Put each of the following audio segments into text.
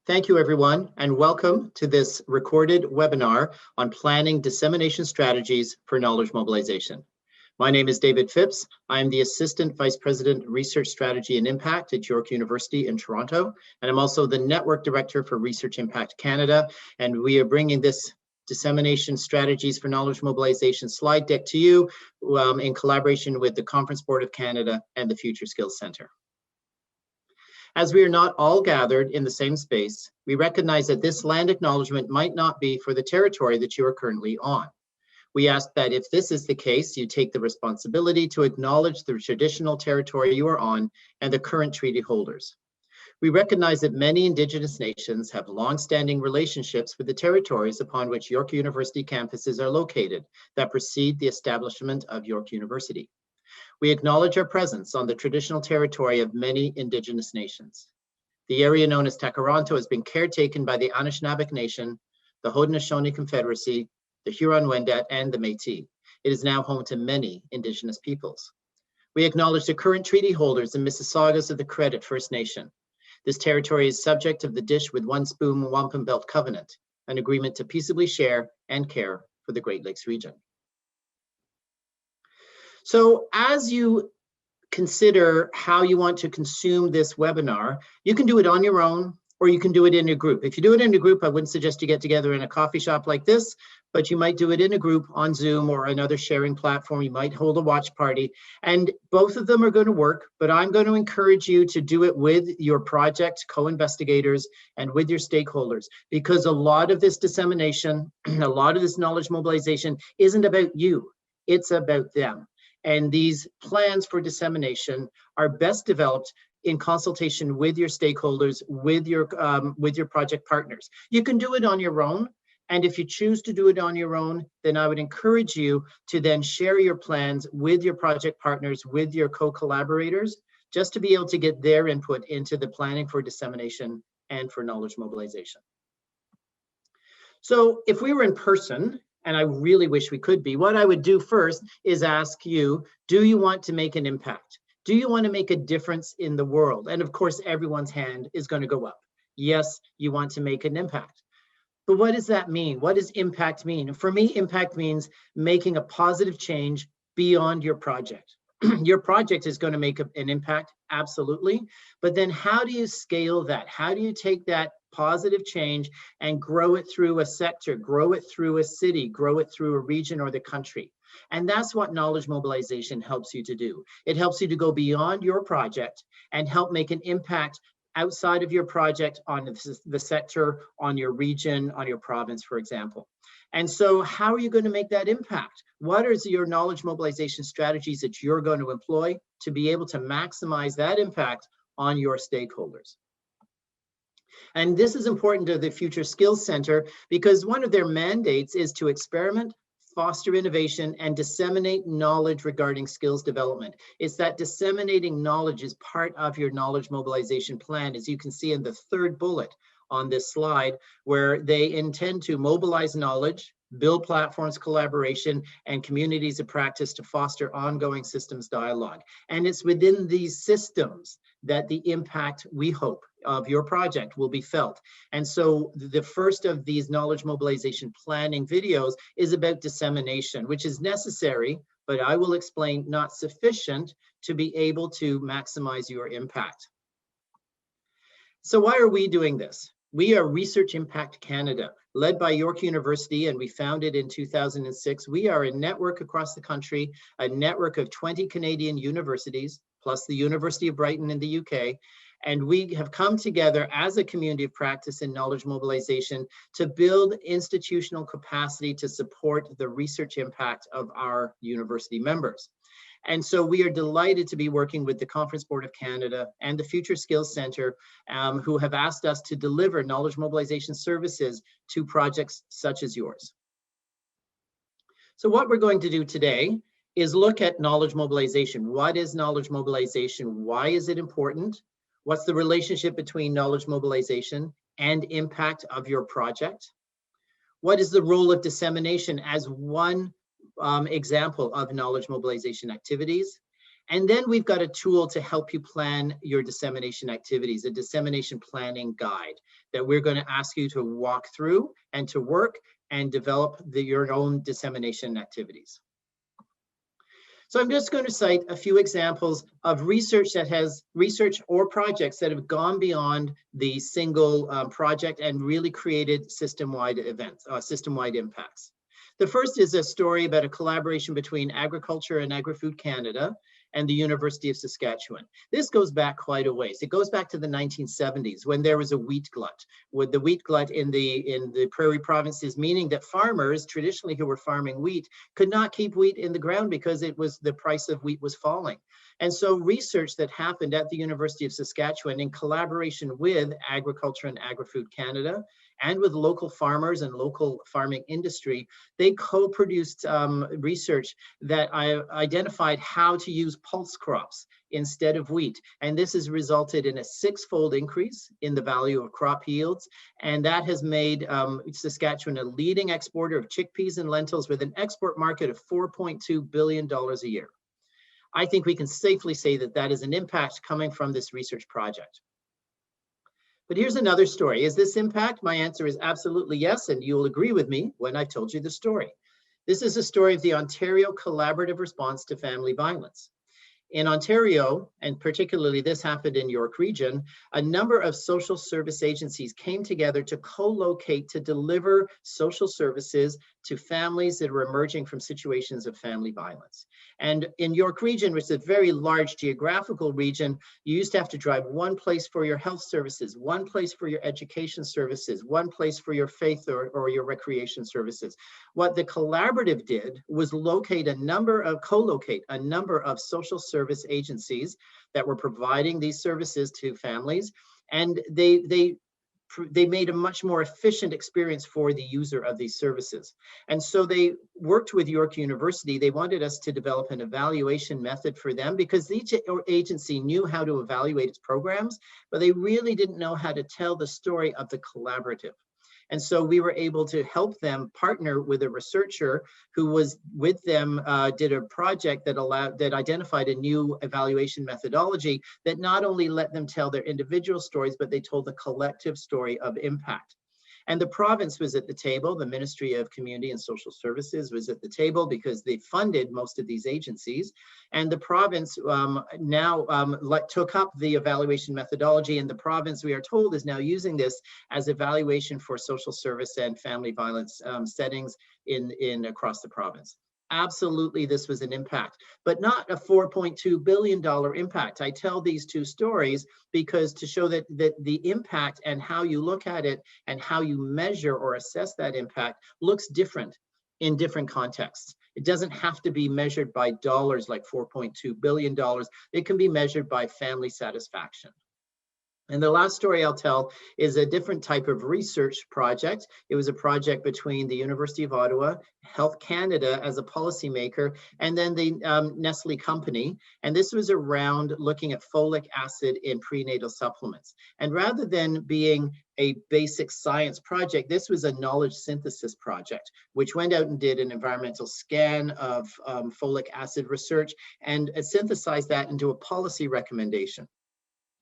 Thank you, everyone, and welcome to this recorded webinar on planning dissemination strategies for knowledge mobilization. My name is David Phipps. I am the Assistant Vice President, Research Strategy and Impact at York University in Toronto, and I'm also the Network Director for Research Impact Canada, and we are bringing this dissemination strategies for knowledge mobilization slide deck to you in collaboration with the Conference Board of Canada and the Future Skills Centre. As we are not all gathered in the same space, we recognize that this land acknowledgement might not be for the territory that you are currently on. We ask that if this is the case, you take the responsibility to acknowledge the traditional territory you are on and the current treaty holders. We recognize that many Indigenous nations have long-standing relationships with the territories upon which York University campuses are located that precede the establishment of York University. We acknowledge our presence on the traditional territory of many Indigenous nations. The area known as Takaranto has been caretaken by the Anishinaabeg Nation, the Haudenosaunee Confederacy, the Huron-Wendat, and the Métis. It is now home to many Indigenous peoples. We acknowledge the current treaty holders and Mississaugas of the Credit First Nation. This territory is subject of the Dish with One Spoon Wampum Belt Covenant, an agreement to peaceably share and care for the Great Lakes region. So as you consider how you want to consume this webinar, you can do it on your own or you can do it in a group. If you do it in a group, I wouldn't suggest you get together in a coffee shop like this, but you might do it in a group on Zoom or another sharing platform. You might hold a watch party, and both of them are going to work, but I'm going to encourage you to do it with your project co-investigators and with your stakeholders, because a lot of this dissemination, a lot of this knowledge mobilization isn't about you, it's about them. And these plans for dissemination are best developed in consultation with your stakeholders, with your project partners. You can do it on your own, and if you choose to do it on your own, then I would encourage you to then share your plans with your project partners, with your co-collaborators, just to be able to get their input into the planning for dissemination and for knowledge mobilization. So if we were in person, and I really wish we could be, what I would do first is ask you, do you want to make an impact? Do you want to make a difference in the world? And of course, everyone's hand is going to go up. Yes, you want to make an impact. But what does that mean? What does impact mean? For me, impact means making a positive change beyond your project. Your project is going to make an impact, absolutely. But then how do you scale that? How do you take that positive change and grow it through a sector, grow it through a city, grow it through a region or the country? And that's what knowledge mobilization helps you to do. It helps you to go beyond your project and help make an impact outside of your project on the sector, on your region, on your province, for example. And so how are you going to make that impact? What are your knowledge mobilization strategies that you're going to employ to be able to maximize that impact on your stakeholders? And this is important to the Future Skills Centre because one of their mandates is to experiment, foster innovation, and disseminate knowledge regarding skills development. It's that disseminating knowledge is part of your knowledge mobilization plan, as you can see in the third bullet on this slide, where they intend to mobilize knowledge, build platforms, collaboration, and communities of practice to foster ongoing systems dialogue. And it's within these systems that the impact, we hope, of your project will be felt. And so the first of these knowledge mobilization planning videos is about dissemination, which is necessary, but I will explain not sufficient to be able to maximize your impact. So why are we doing this? We are Research Impact Canada, led by York University, and we founded in 2006. We are a network across the country, a network of 20 Canadian universities, plus the University of Brighton in the UK. And we have come together as a community of practice in knowledge mobilization to build institutional capacity to support the research impact of our university members. And so we are delighted to be working with the Conference Board of Canada and the Future Skills Centre, who have asked us to deliver knowledge mobilization services to projects such as yours. So what we're going to do today is look at knowledge mobilization. What is knowledge mobilization? Why is it important? What's the relationship between knowledge mobilization and impact of your project? What is the role of dissemination as one example of knowledge mobilization activities? And then we've got a tool to help you plan your dissemination activities, a dissemination planning guide that we're going to ask you to walk through and to work and develop your own dissemination activities. So I'm just going to cite a few examples of research or projects that have gone beyond the single project and really created system-wide events, system-wide impacts. The first is a story about a collaboration between Agriculture and Agri-Food Canada and the University of Saskatchewan. This goes back quite a ways. It goes back to the 1970s when there was a wheat glut. With the wheat glut in the prairie provinces, meaning that farmers traditionally who were farming wheat could not keep wheat in the ground because the price of wheat was falling. And so research that happened at the University of Saskatchewan in collaboration with Agriculture and Agri-Food Canada and with local farmers and local farming industry, they co-produced research that identified how to use pulse crops instead of wheat. And this has resulted in a 6-fold increase in the value of crop yields. And that has made Saskatchewan a leading exporter of chickpeas and lentils with an export market of $4.2 billion a year. I think we can safely say that that is an impact coming from this research project. But here's another story. Is this impact? My answer is absolutely yes, and you'll agree with me when I've told you the story. This is a story of the Ontario Collaborative Response to Family Violence. In Ontario, and particularly this happened in York Region, a number of social service agencies came together to co-locate to deliver social services to families that are emerging from situations of family violence. And in York Region, which is a very large geographical region, you used to have to drive one place for your health services, one place for your education services, one place for your faith or your recreation services. What the collaborative did was co-locate a number of social service agencies that were providing these services to families, and they made a much more efficient experience for the user of these services. And so they worked with York University. They wanted us to develop an evaluation method for them because each agency knew how to evaluate its programs, but they really didn't know how to tell the story of the collaborative. And so we were able to help them partner with a researcher who was with them, did a project that identified a new evaluation methodology that not only let them tell their individual stories, but they told the collective story of impact. And the province was at the table. The Ministry of Community and Social Services was at the table because they funded most of these agencies. And the province took up the evaluation methodology, and the province, we are told, is now using this as evaluation for social service and family violence settings across the province. Absolutely, this was an impact, but not a $4.2 billion impact. I tell these two stories because to show that the impact and how you look at it and how you measure or assess that impact looks different in different contexts. It doesn't have to be measured by dollars like $4.2 billion. It can be measured by family satisfaction. And the last story I'll tell is a different type of research project. It was a project between the University of Ottawa, Health Canada as a policymaker, and then the Nestle company. And this was around looking at folic acid in prenatal supplements. And rather than being a basic science project, this was a knowledge synthesis project, which went out and did an environmental scan of folic acid research and synthesized that into a policy recommendation.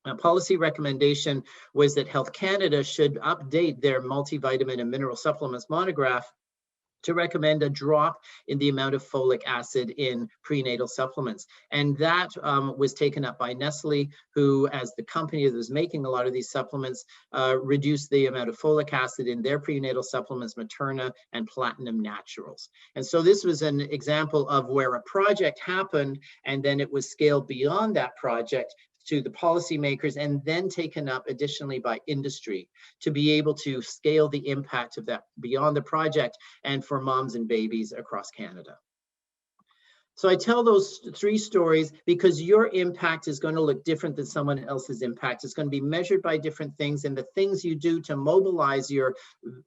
A policy recommendation was that Health Canada should update their multivitamin and mineral supplements monograph to recommend a drop in the amount of folic acid in prenatal supplements. And that was taken up by Nestle, who, as the company that was making a lot of these supplements, reduced the amount of folic acid in their prenatal supplements, Materna and Platinum Naturals. And so this was an example of where a project happened, and then it was scaled beyond that project to the policymakers and then taken up additionally by industry to be able to scale the impact of that beyond the project and for moms and babies across Canada. So I tell those three stories because your impact is going to look different than someone else's impact. It's going to be measured by different things, and the things you do to mobilize your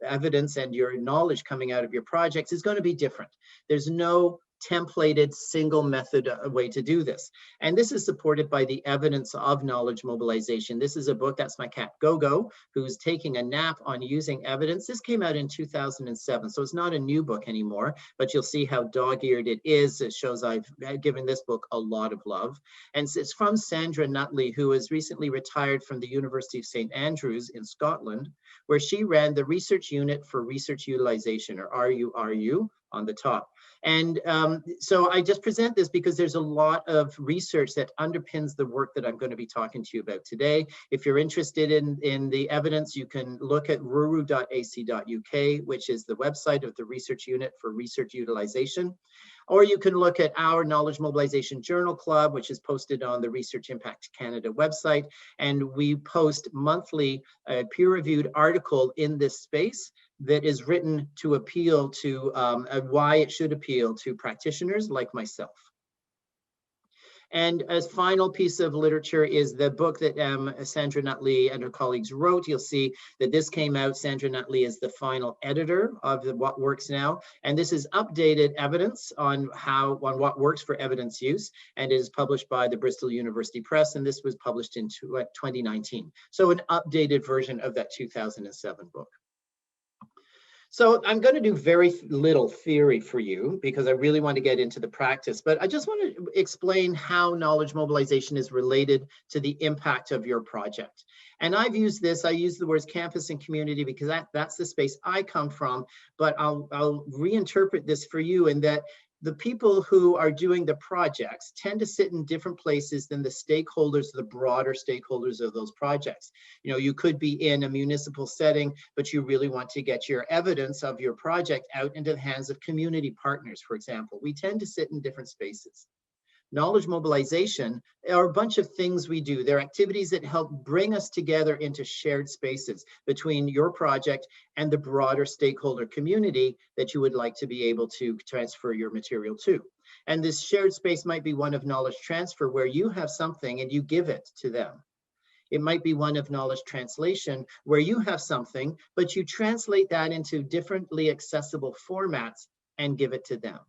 evidence and your knowledge coming out of your projects is going to be different. There's no templated single method way to do this. And this is supported by the evidence of knowledge mobilization. This is a book, that's my cat Gogo, who's taking a nap on using evidence. This came out in 2007, so it's not a new book anymore, but you'll see how dog-eared it is. It shows I've given this book a lot of love. And it's from Sandra Nutley, who has recently retired from the University of St. Andrews in Scotland, where she ran the Research Unit for Research Utilization, or RURU, on the top. And so I just present this because there's a lot of research that underpins the work that I'm going to be talking to you about today. If you're interested in the evidence, you can look at ruru.ac.uk, which is the website of the Research Unit for Research Utilization. Or you can look at our Knowledge Mobilization Journal Club, which is posted on the Research Impact Canada website. And we post monthly a peer-reviewed article in this space that is written to appeal to why it should appeal to practitioners like myself. And a final piece of literature is the book that Sandra Nutley and her colleagues wrote. You'll see that this came out. Sandra Nutley is the final editor of What Works Now. And this is updated evidence on what works for evidence use, and is published by the Bristol University Press. And this was published in 2019. So an updated version of that 2007 book. So I'm going to do very little theory for you because I really want to get into the practice, but I just want to explain how knowledge mobilization is related to the impact of your project. And I've used this, I use the words campus and community because that's the space I come from, but I'll reinterpret this for you in that the people who are doing the projects tend to sit in different places than the stakeholders, the broader stakeholders of those projects. You know, you could be in a municipal setting, but you really want to get your evidence of your project out into the hands of community partners, for example. We tend to sit in different spaces. Knowledge mobilization are a bunch of things we do. They're activities that help bring us together into shared spaces between your project and the broader stakeholder community that you would like to be able to transfer your material to. And this shared space might be one of knowledge transfer where you have something and you give it to them. It might be one of knowledge translation where you have something, but you translate that into differently accessible formats and give it to them.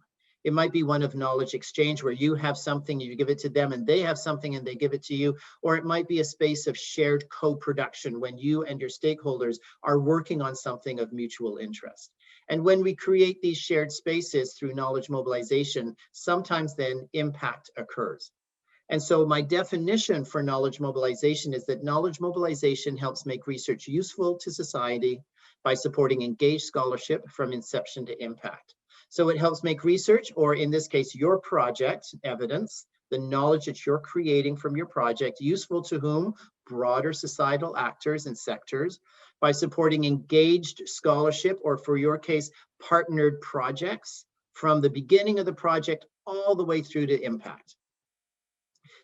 It might be one of knowledge exchange where you have something, you give it to them, and they have something and they give it to you. Or it might be a space of shared co-production when you and your stakeholders are working on something of mutual interest. And when we create these shared spaces through knowledge mobilization, sometimes then impact occurs. And so my definition for knowledge mobilization is that knowledge mobilization helps make research useful to society by supporting engaged scholarship from inception to impact. So it helps make research, or in this case, your project evidence, the knowledge that you're creating from your project, useful to whom? Broader societal actors and sectors, by supporting engaged scholarship, or for your case, partnered projects from the beginning of the project all the way through to impact.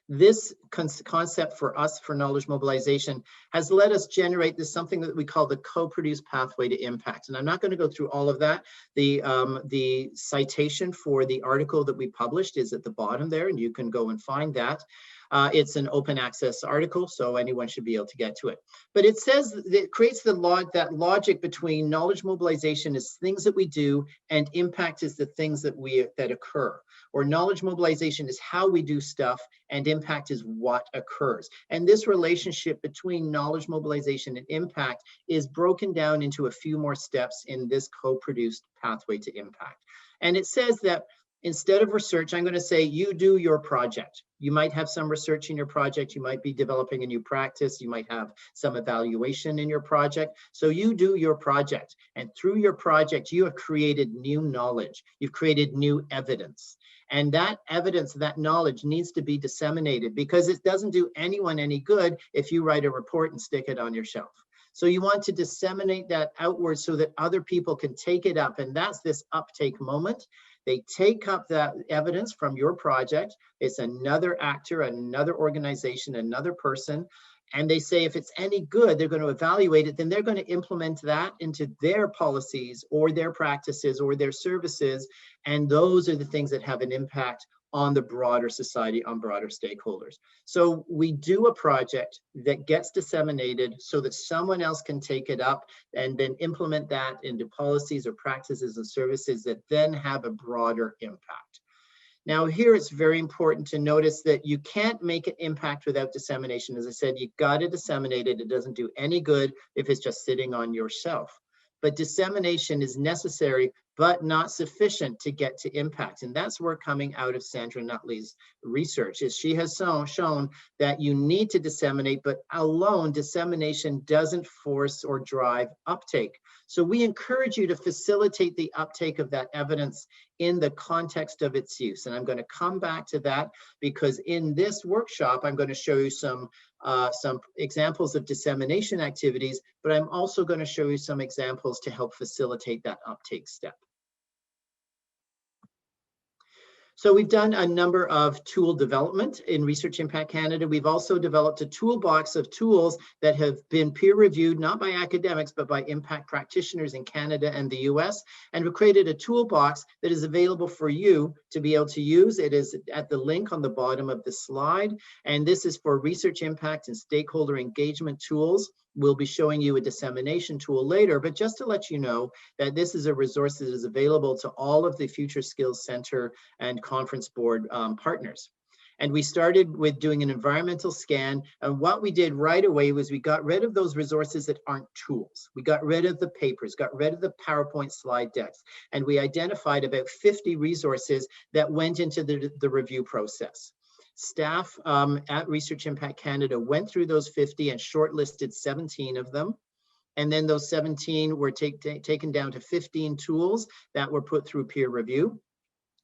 This concept for us for knowledge mobilization has let us generate this something that we call the co-produced pathway to impact. And I'm not going to go through all of that. The citation for the article that we published is at the bottom there, and you can go and find that. It's an open access article, so anyone should be able to get to it. But it says that it creates that logic between knowledge mobilization is things that we do and impact is the things that occur. Or knowledge mobilization is how we do stuff and impact is what occurs. And this relationship between knowledge mobilization and impact is broken down into a few more steps in this co-produced pathway to impact. And it says that instead of research, I'm going to say you do your project. You might have some research in your project. You might be developing a new practice. You might have some evaluation in your project. So you do your project. And through your project, you have created new knowledge. You've created new evidence. And that evidence, that knowledge needs to be disseminated because it doesn't do anyone any good if you write a report and stick it on your shelf. So you want to disseminate that outward so that other people can take it up. And that's this uptake moment. They take up that evidence from your project. It's another actor, another organization, another person. And they say if it's any good, they're going to evaluate it. Then they're going to implement that into their policies or their practices or their services. And those are the things that have an impact on the broader society, on broader stakeholders. So we do a project that gets disseminated so that someone else can take it up and then implement that into policies or practices and services that then have a broader impact. Now here it's very important to notice that you can't make an impact without dissemination. As I said, you got to disseminate it. It doesn't do any good if it's just sitting on your shelf. But dissemination is necessary, but not sufficient to get to impact. And that's where coming out of Sandra Nutley's research is she has shown that you need to disseminate, but alone dissemination doesn't force or drive uptake. So we encourage you to facilitate the uptake of that evidence in the context of its use. And I'm going to come back to that because in this workshop, I'm going to show you some examples of dissemination activities, but I'm also going to show you some examples to help facilitate that uptake step. So we've done a number of tool development in Research Impact Canada. We've also developed a toolbox of tools that have been peer reviewed, not by academics, but by impact practitioners in Canada and the US. And we've created a toolbox that is available for you to be able to use. It is at the link on the bottom of the slide. And this is for research impact and stakeholder engagement tools. We'll be showing you a dissemination tool later, but just to let you know that this is a resource that is available to all of the Future Skills Center and Conference Board partners. And we started with doing an environmental scan. And what we did right away was we got rid of those resources that aren't tools. We got rid of the papers, got rid of the PowerPoint slide decks, and we identified about 50 resources that went into the review process. Staff at Research Impact Canada went through those 50 and shortlisted 17 of them. And then those 17 were taken down to 15 tools that were put through peer review.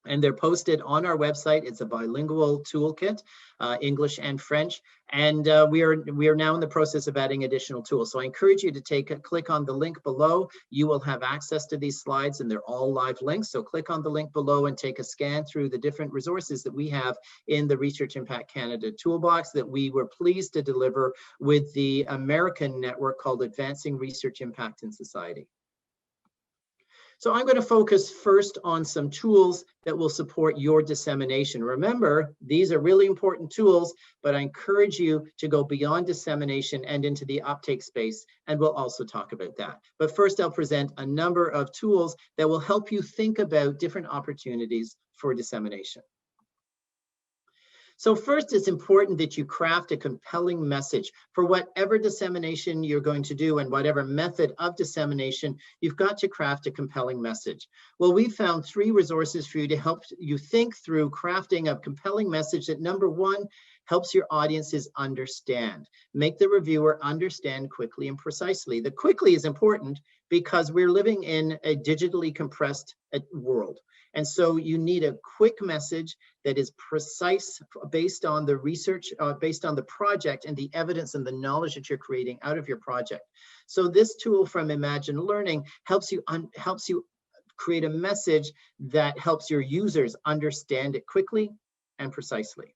And they're posted on our website. It's a bilingual toolkit, English and French. And we are now in the process of adding additional tools. So I encourage you to click on the link below. You will have access to these slides and they're all live links. So click on the link below and take a scan through the different resources that we have in the Research Impact Canada toolbox that we were pleased to deliver with the American network called Advancing Research Impact in Society. So I'm going to focus first on some tools that will support your dissemination. Remember, these are really important tools, but I encourage you to go beyond dissemination and into the uptake space, and we'll also talk about that. But first, I'll present a number of tools that will help you think about different opportunities for dissemination. So first, it's important that you craft a compelling message for whatever dissemination you're going to do and whatever method of dissemination, you've got to craft a compelling message. Well, we found 3 resources for you to help you think through crafting a compelling message that, number 1, helps your audiences understand. Make the reviewer understand quickly and precisely. The quickly is important because we're living in a digitally compressed world. And so you need a quick message that is precise based on the research, based on the project and the evidence and the knowledge that you're creating out of your project. So this tool from Imagine Learning helps you create a message that helps your users understand it quickly and precisely.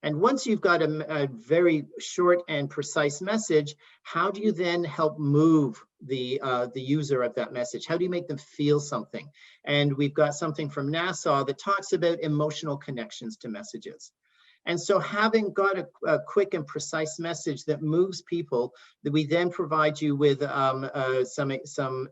And once you've got a very short and precise message, how do you then help move the user of that message? How do you make them feel something? And we've got something from NASA that talks about emotional connections to messages. And so having got a quick and precise message that moves people, that we then provide you with some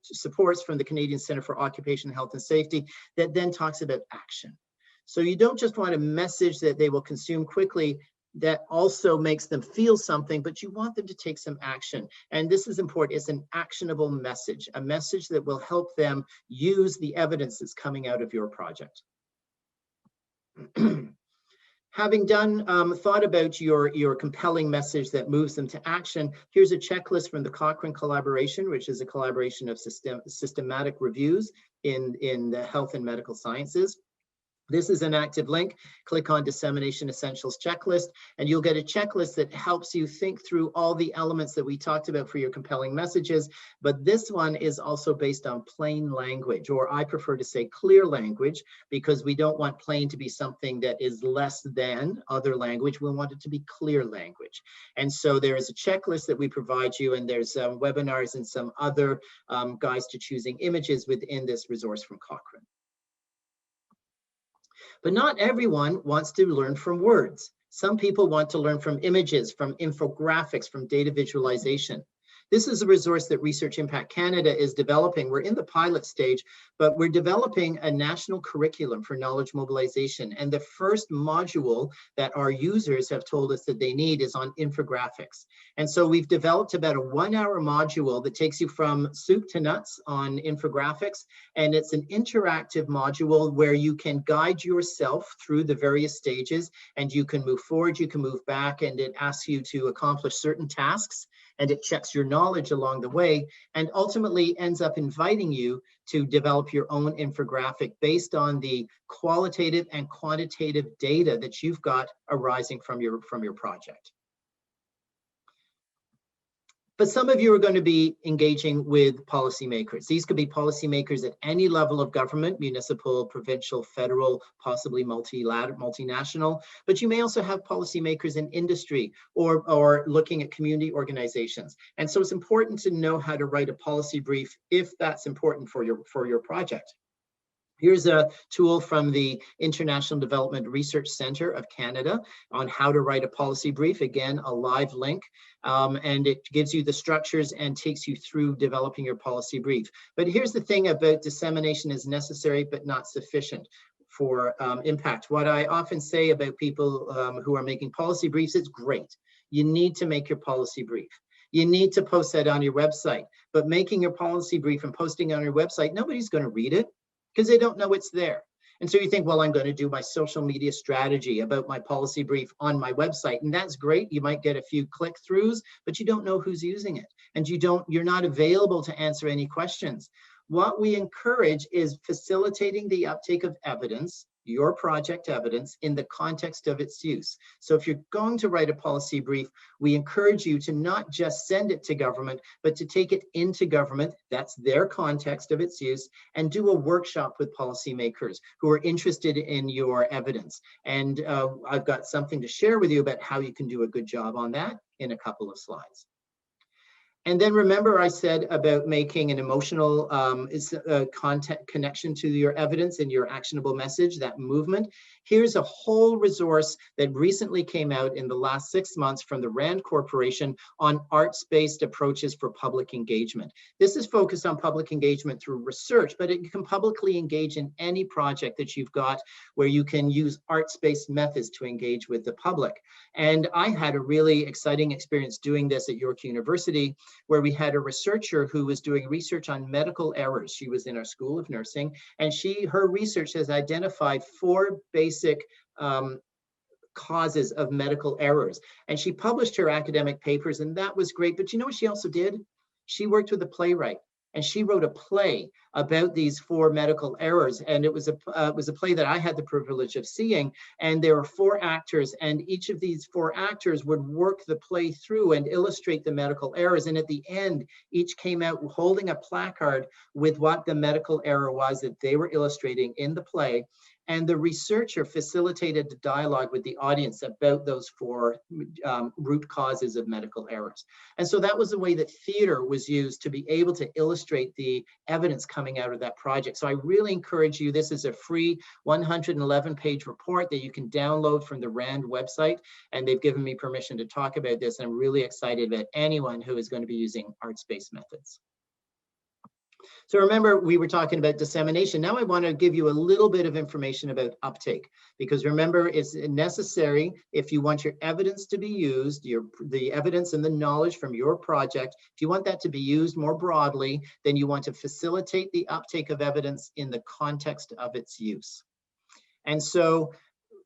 supports from the Canadian Centre for Occupational Health and Safety that then talks about action. So you don't just want a message that they will consume quickly that also makes them feel something, but you want them to take some action. And this is important. It's an actionable message, a message that will help them use the evidence that's coming out of your project. Having thought about your compelling message that moves them to action, here's a checklist from the Cochrane collaboration, which is a collaboration of systematic reviews in the health and medical sciences. This is an active link. Click on Dissemination Essentials Checklist, and you'll get a checklist that helps you think through all the elements that we talked about for your compelling messages. But this one is also based on plain language, or I prefer to say clear language, because we don't want plain to be something that is less than other language. We want it to be clear language. And so there is a checklist that we provide you, and there's webinars and some other guides to choosing images within this resource from Cochrane. But not everyone wants to learn from words. Some people want to learn from images, from infographics, from data visualization. This is a resource that Research Impact Canada is developing. We're in the pilot stage, but we're developing a national curriculum for knowledge mobilization. And the first module that our users have told us that they need is on infographics. And so we've developed about a 1-hour module that takes you from soup to nuts on infographics. And it's an interactive module where you can guide yourself through the various stages, and you can move forward, you can move back, and it asks you to accomplish certain tasks, and it checks your knowledge along the way, and ultimately ends up inviting you to develop your own infographic based on the qualitative and quantitative data that you've got arising from your project. But some of you are going to be engaging with policymakers. These could be policymakers at any level of government, municipal, provincial, federal, possibly multinational. But you may also have policymakers in industry or looking at community organizations. And so it's important to know how to write a policy brief if that's important for your project. Here's a tool from the International Development Research Center of Canada on how to write a policy brief. Again, a live link, and it gives you the structures and takes you through developing your policy brief. But here's the thing about dissemination is necessary but not sufficient for impact. What I often say about people who are making policy briefs, it's great. You need to make your policy brief. You need to post that on your website, but making your policy brief and posting it on your website, nobody's going to read it, because they don't know it's there. And so you think, well, I'm going to do my social media strategy about my policy brief on my website. And that's great. You might get a few click-throughs, but you don't know who's using it. And you're not available to answer any questions. What we encourage is facilitating the uptake of evidence, your project evidence, in the context of its use. So if you're going to write a policy brief, we encourage you to not just send it to government, but to take it into government, that's their context of its use, and do a workshop with policymakers who are interested in your evidence. And I've got something to share with you about how you can do a good job on that in a couple of slides. And then remember I said about making an emotional content connection to your evidence and your actionable message, that movement. Here's a whole resource that recently came out in the last 6 months from the RAND Corporation on arts-based approaches for public engagement. This is focused on public engagement through research, but it can publicly engage in any project that you've got where you can use arts-based methods to engage with the public. And I had a really exciting experience doing this at York University, where we had a researcher who was doing research on medical errors. She was in our School of Nursing, and her research has identified 4 basic causes of medical errors. And she published her academic papers, and that was great. But you know what she also did? She worked with a playwright, and she wrote a play about these 4 medical errors. And it was a play that I had the privilege of seeing. And there were 4 actors, and each of these 4 actors would work the play through and illustrate the medical errors. And at the end, each came out holding a placard with what the medical error was that they were illustrating in the play. And the researcher facilitated a dialogue with the audience about those 4 root causes of medical errors. And so that was the way that theater was used to be able to illustrate the evidence coming out of that project. So I really encourage you, this is a free 111-page report that you can download from the RAND website. And they've given me permission to talk about this. I'm really excited about anyone who is going to be using arts-based methods. So remember, we were talking about dissemination. Now I want to give you a little bit of information about uptake, because remember, it's necessary if you want your evidence to be used, the evidence and the knowledge from your project, if you want that to be used more broadly, then you want to facilitate the uptake of evidence in the context of its use. And so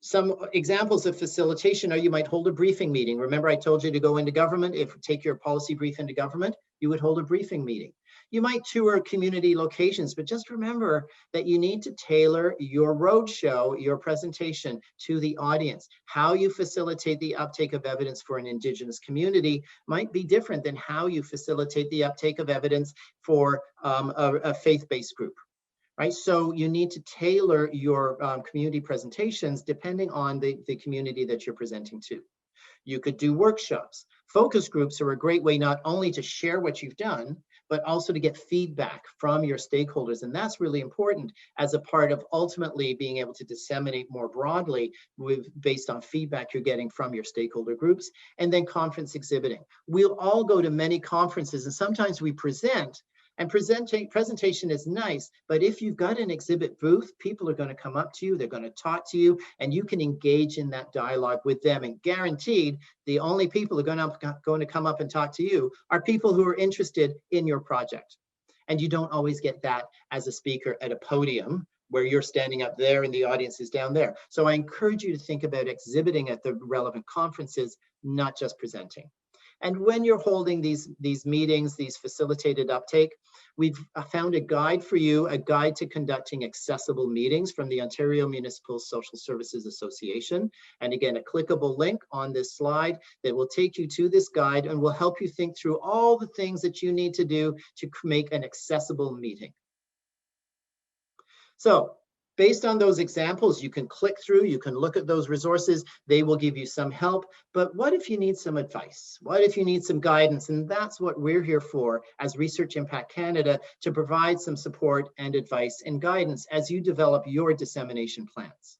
some examples of facilitation are you might hold a briefing meeting. Remember, I told you to go into government. Take your policy brief into government, you would hold a briefing meeting. You might tour community locations, but just remember that you need to tailor your roadshow, your presentation to the audience. How you facilitate the uptake of evidence for an Indigenous community might be different than how you facilitate the uptake of evidence for a faith-based group. Right, so you need to tailor your community presentations depending on the community that you're presenting to. You could do workshops. Focus groups are a great way not only to share what you've done, but also to get feedback from your stakeholders. And that's really important as a part of ultimately being able to disseminate more broadly based on feedback you're getting from your stakeholder groups. And then conference exhibiting. We'll all go to many conferences, and sometimes we present, and presentation is nice, but if you've got an exhibit booth, people are going to come up to you, they're going to talk to you, and you can engage in that dialogue with them. And guaranteed, the only people who are going to come up and talk to you are people who are interested in your project. And you don't always get that as a speaker at a podium where you're standing up there and the audience is down there. So I encourage you to think about exhibiting at the relevant conferences, not just presenting. And when you're holding these meetings, these facilitated uptake, we've found a guide for you, a guide to conducting accessible meetings from the Ontario Municipal Social Services Association. And again, a clickable link on this slide that will take you to this guide and will help you think through all the things that you need to do to make an accessible meeting. So, based on those examples, you can click through, you can look at those resources, they will give you some help. But what if you need some advice? What if you need some guidance? And that's what we're here for as Research Impact Canada, to provide some support and advice and guidance as you develop your dissemination plans.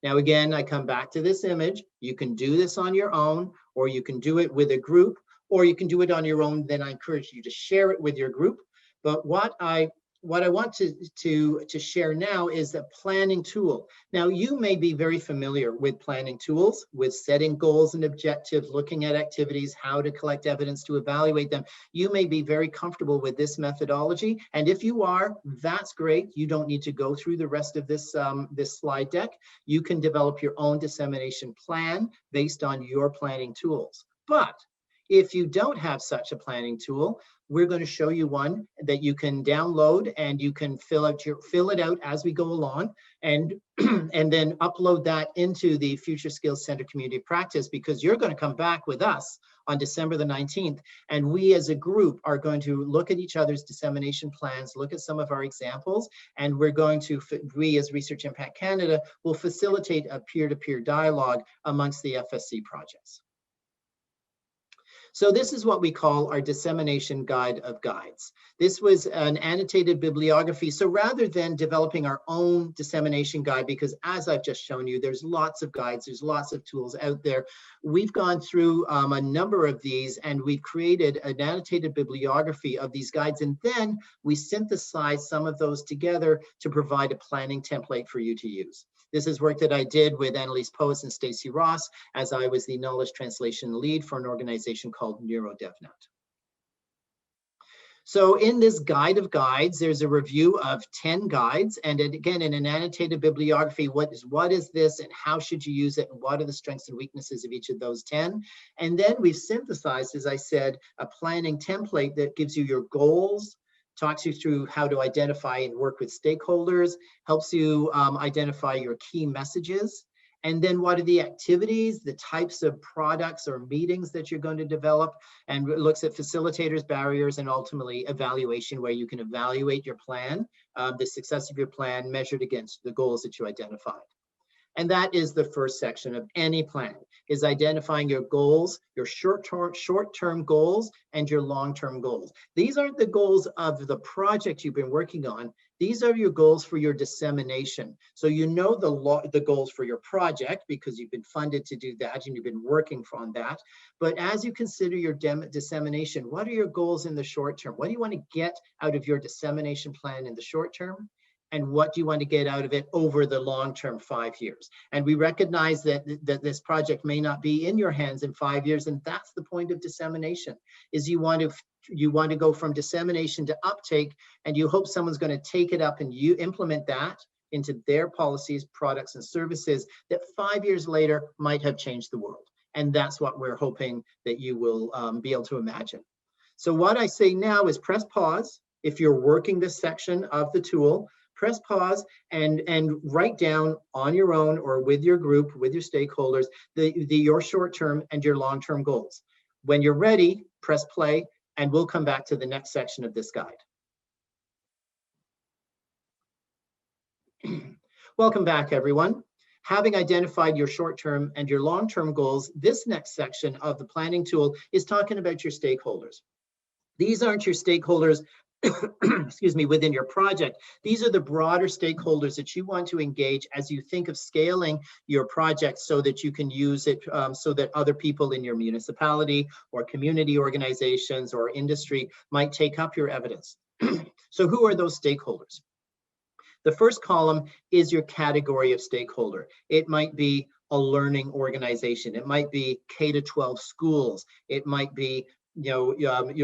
Now, again, I come back to this image. You can do this on your own, or you can do it with a group, or you can do it on your own. Then I encourage you to share it with your group. But what I want to share now is a planning tool. Now, you may be very familiar with planning tools, with setting goals and objectives, looking at activities, how to collect evidence to evaluate them. You may be very comfortable with this methodology. And if you are, that's great. You don't need to go through the rest of this, this slide deck. You can develop your own dissemination plan based on your planning tools. But if you don't have such a planning tool, we're going to show you one that you can download, and you can fill it out as we go along, and and then upload that into the Future Skills Center Community Practice, because you're going to come back with us on December the 19th, and we as a group are going to look at each other's dissemination plans, look at some of our examples, and we're going to, we as Research Impact Canada will facilitate a peer-to-peer dialogue amongst the FSC projects. So this is what we call our dissemination guide of guides. This was an annotated bibliography. So rather than developing our own dissemination guide, because as I've just shown you, there's lots of guides, there's lots of tools out there. We've gone through a number of these, and we've created an annotated bibliography of these guides. And then we synthesize some of those together to provide a planning template for you to use. This is work that I did with Annalise Poes and Stacey Ross, as I was the knowledge translation lead for an organization called NeuroDevNet. So in this guide of guides, there's a review of 10 guides. And again, in an annotated bibliography, what is this and how should you use it? And what are the strengths and weaknesses of each of those 10? And then we've synthesized, as I said, a planning template that gives you your goals, talks you through how to identify and work with stakeholders, helps you identify your key messages, and then what are the activities, the types of products or meetings that you're going to develop, and it looks at facilitators, barriers, and ultimately evaluation, where you can evaluate your plan, the success of your plan measured against the goals that you identified. And that is the first section of any plan, is identifying your goals, your short-term goals and your long-term goals. These aren't the goals of the project you've been working on. These are your goals for your dissemination. So you know the goals for your project because you've been funded to do that and you've been working on that. But as you consider your dissemination, what are your goals in the short term? What do you want to get out of your dissemination plan in the short term? And what do you want to get out of it over the long term, 5 years? And we recognize that this project may not be in your hands in 5 years, and that's the point of dissemination, is you want to go from dissemination to uptake, and you hope someone's going to take it up and you implement that into their policies, products, and services that 5 years later might have changed the world. And that's what we're hoping that you will be able to imagine. So what I say now is press pause if you're working this section of the tool. Press pause and write down on your own or with your group, with your stakeholders, your short-term and your long-term goals. When you're ready, press play, and we'll come back to the next section of this guide. Welcome back, everyone. Having identified your short-term and your long-term goals, this next section of the planning tool is talking about your stakeholders. These aren't your stakeholders, excuse me, within your project. These are the broader stakeholders that you want to engage as you think of scaling your project so that you can use it so that other people in your municipality or community organizations or industry might take up your evidence. So who are those stakeholders? The first column is your category of stakeholder. It might be a learning organization. It might be K-12 schools. It might be your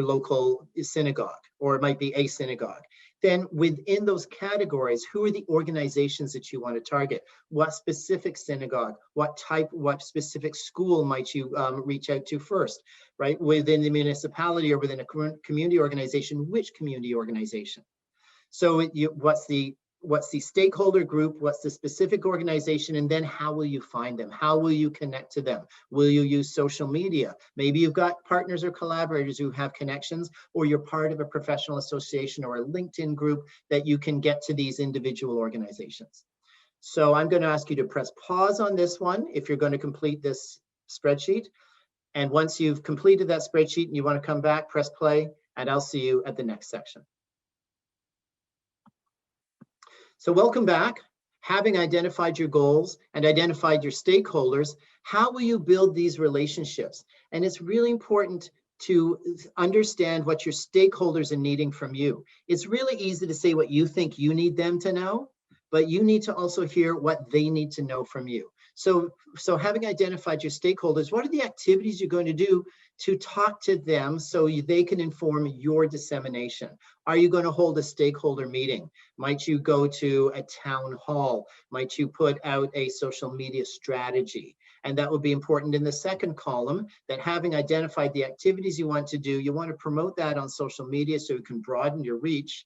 local synagogue, or it might be a synagogue. Then within those categories, who are the organizations that you want to target? What specific synagogue, what specific school might you reach out to first, right? Within the municipality or within a community organization, which community organization? So what's the stakeholder group, what's the specific organization, and then how will you find them? How will you connect to them? Will you use social media? Maybe you've got partners or collaborators who have connections, or you're part of a professional association or a LinkedIn group that you can get to these individual organizations. So I'm going to ask you to press pause on this one if you're going to complete this spreadsheet. And once you've completed that spreadsheet and you want to come back, press play, and I'll see you at the next section. So welcome back. Having identified your goals and identified your stakeholders, how will you build these relationships? And it's really important to understand what your stakeholders are needing from you. It's really easy to say what you think you need them to know, but you need to also hear what they need to know from you. So having identified your stakeholders, what are the activities you're going to do to talk to them so they can inform your dissemination? Are you going to hold a stakeholder meeting? Might you go to a town hall? Might you put out a social media strategy? And that will be important in the second column, that having identified the activities you want to do, you want to promote that on social media so you can broaden your reach.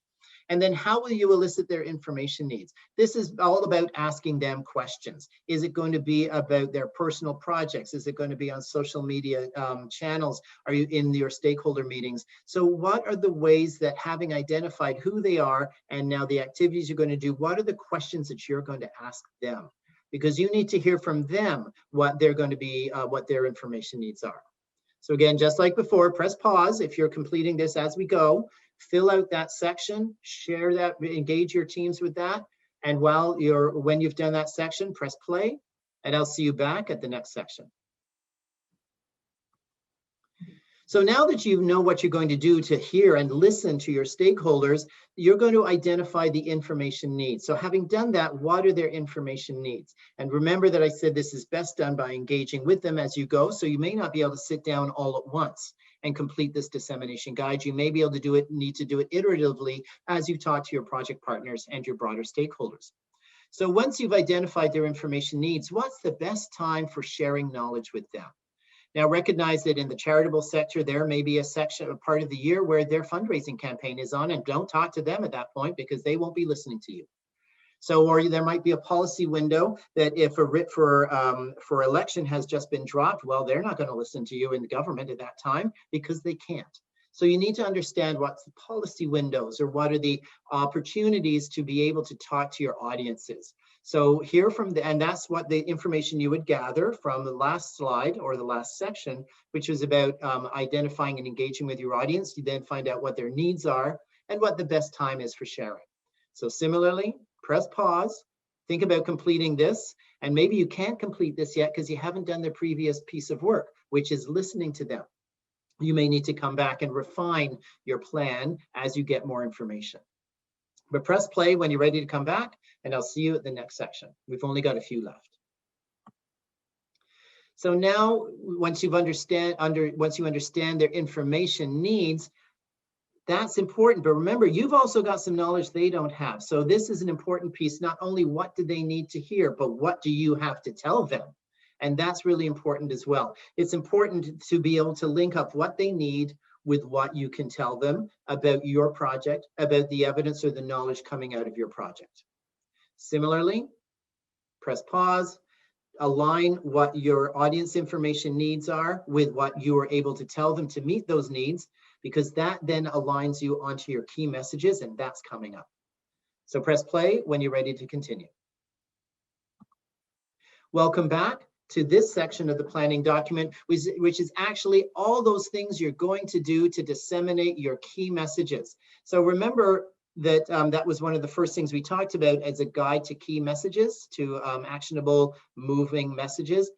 And then how will you elicit their information needs? This is all about asking them questions. Is it going to be about their personal projects? Is it going to be on social media channels? Are you in your stakeholder meetings? So what are the ways that, having identified who they are and now the activities you're going to do, what are the questions that you're going to ask them? Because you need to hear from them what they're going to be, what their information needs are. So again, just like before, press pause if you're completing this as we go. Fill out that section, share that, engage your teams with that. And when you've done that section, press play, and I'll see you back at the next section. So now that you know what you're going to do to hear and listen to your stakeholders, you're going to identify the information needs. So having done that, what are their information needs? And remember that I said this is best done by engaging with them as you go. So you may not be able to sit down all at once and complete this dissemination guide. You may be able to need to do it iteratively as you talk to your project partners and your broader stakeholders. So once you've identified their information needs, what's the best time for sharing knowledge with them? Now recognize that in the charitable sector, there may be a part of the year where their fundraising campaign is on, and don't talk to them at that point because they won't be listening to you. So, or there might be a policy window that if a writ for election has just been dropped, well, they're not going to listen to you in the government at that time because they can't. So you need to understand what's the policy windows, or what are the opportunities to be able to talk to your audiences. So hear from and that's what the information you would gather from the last slide or the last section, which was about identifying and engaging with your audience. You then find out what their needs are and what the best time is for sharing. So similarly, press pause, think about completing this, and maybe you can't complete this yet because you haven't done the previous piece of work, which is listening to them. You may need to come back and refine your plan as you get more information. But press play when you're ready to come back, and I'll see you at the next section. We've only got a few left. So now, once you understand their information needs, that's important. But remember, you've also got some knowledge they don't have. So this is an important piece. Not only what do they need to hear, but what do you have to tell them? And that's really important as well. It's important to be able to link up what they need with what you can tell them about your project, about the evidence or the knowledge coming out of your project. Similarly, press pause, align what your audience information needs are with what you are able to tell them to meet those needs, because that then aligns you onto your key messages, and that's coming up. So press play when you're ready to continue. Welcome back to this section of the planning document, which is actually all those things you're going to do to disseminate your key messages. So remember that that was one of the first things we talked about as a guide to key messages, to actionable, moving messages.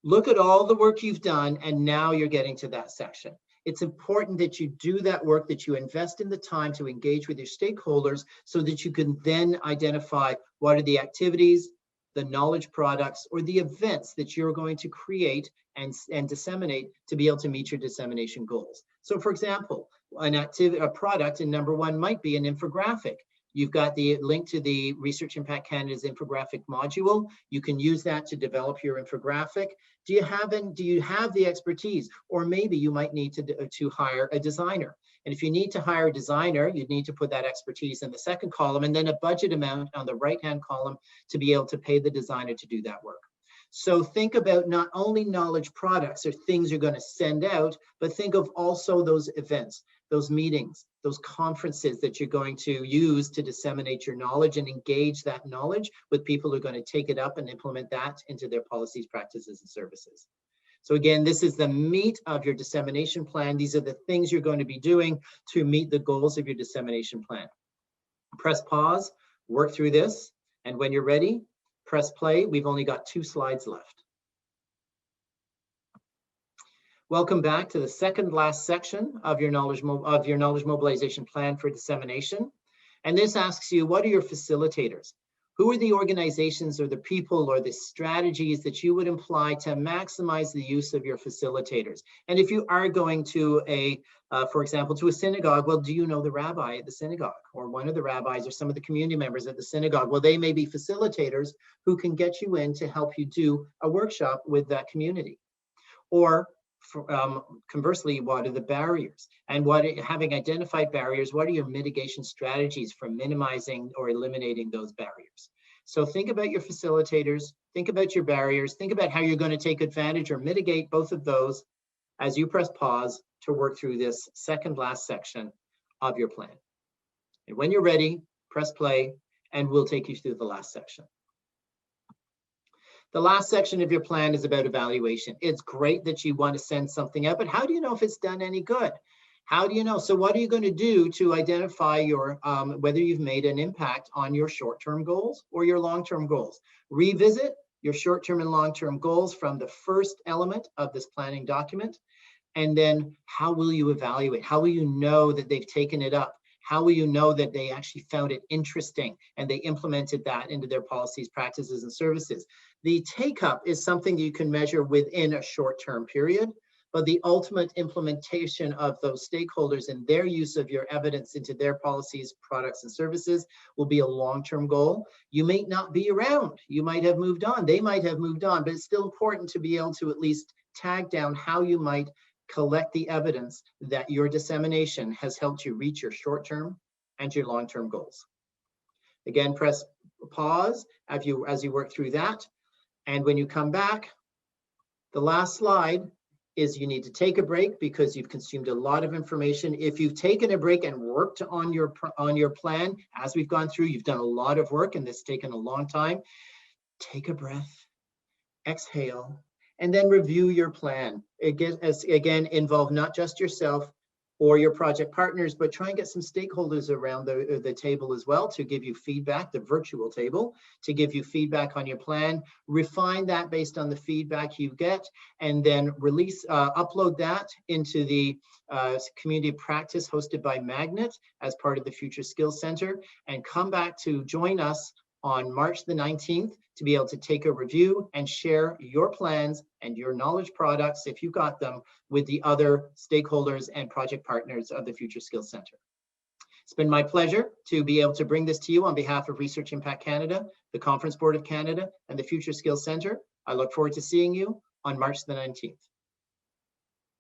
Look at all the work you've done, and now you're getting to that section. It's important that you do that work, that you invest in the time to engage with your stakeholders so that you can then identify what are the activities, the knowledge products, or the events that you're going to create and disseminate to be able to meet your dissemination goals. So for example, a product in number one might be an infographic. You've got the link to the Research Impact Canada's infographic module. You can use that to develop your infographic. Do you have the expertise? Or maybe you might need to hire a designer. And if you need to hire a designer, you'd need to put that expertise in the second column, and then a budget amount on the right-hand column to be able to pay the designer to do that work. So think about not only knowledge products or things you're going to send out, but think of also those events, those meetings, those conferences that you're going to use to disseminate your knowledge and engage that knowledge with people who are going to take it up and implement that into their policies, practices, and services. So again, this is the meat of your dissemination plan. These are the things you're going to be doing to meet the goals of your dissemination plan. Press pause, work through this, and when you're ready, press play. We've only got 2 slides left. Welcome back to the second last section of your knowledge mobilization plan for dissemination. And this asks you, what are your facilitators? Who are the organizations or the people or the strategies that you would employ to maximize the use of your facilitators? And if you are going to for example, to a synagogue, well, do you know the rabbi at the synagogue, or one of the rabbis, or some of the community members at the synagogue? Well, they may be facilitators who can get you in to help you do a workshop with that community. Or conversely, what are the barriers? And having identified barriers, what are your mitigation strategies for minimizing or eliminating those barriers? So think about your facilitators, think about your barriers, think about how you're going to take advantage or mitigate both of those as you press pause to work through this second last section of your plan. And when you're ready, press play, and we'll take you through the last section. The last section of your plan is about evaluation. It's great that you want to send something out, but how do you know if it's done any good? How do you know? So what are you going to do to identify your whether you've made an impact on your short-term goals or your long-term goals? Revisit your short-term and long-term goals from the first element of this planning document. And then how will you evaluate? How will you know that they've taken it up? How will you know that they actually found it interesting and they implemented that into their policies, practices, and services? The take-up is something you can measure within a short-term period, but the ultimate implementation of those stakeholders and their use of your evidence into their policies, products, and services will be a long-term goal. You may not be around. You might have moved on. They might have moved on, but it's still important to be able to at least tag down how you might collect the evidence that your dissemination has helped you reach your short-term and your long-term goals. Again, press pause as you work through that. And when you come back, the last slide is you need to take a break because you've consumed a lot of information. If you've taken a break and worked on your plan, as we've gone through, you've done a lot of work and this has taken a long time. Take a breath, exhale, and then review your plan. Again, involve not just yourself or your project partners, but try and get some stakeholders around the table as well to give you feedback, the virtual table, to give you feedback on your plan. Refine that based on the feedback you get, and then upload that into the community practice hosted by Magnet as part of the Future Skills Center, and come back to join us on March the 19th to be able to take a review and share your plans and your knowledge products, if you got them, with the other stakeholders and project partners of the Future Skills Center. It's been my pleasure to be able to bring this to you on behalf of Research Impact Canada, the Conference Board of Canada, and the Future Skills Center. I look forward to seeing you on March the 19th.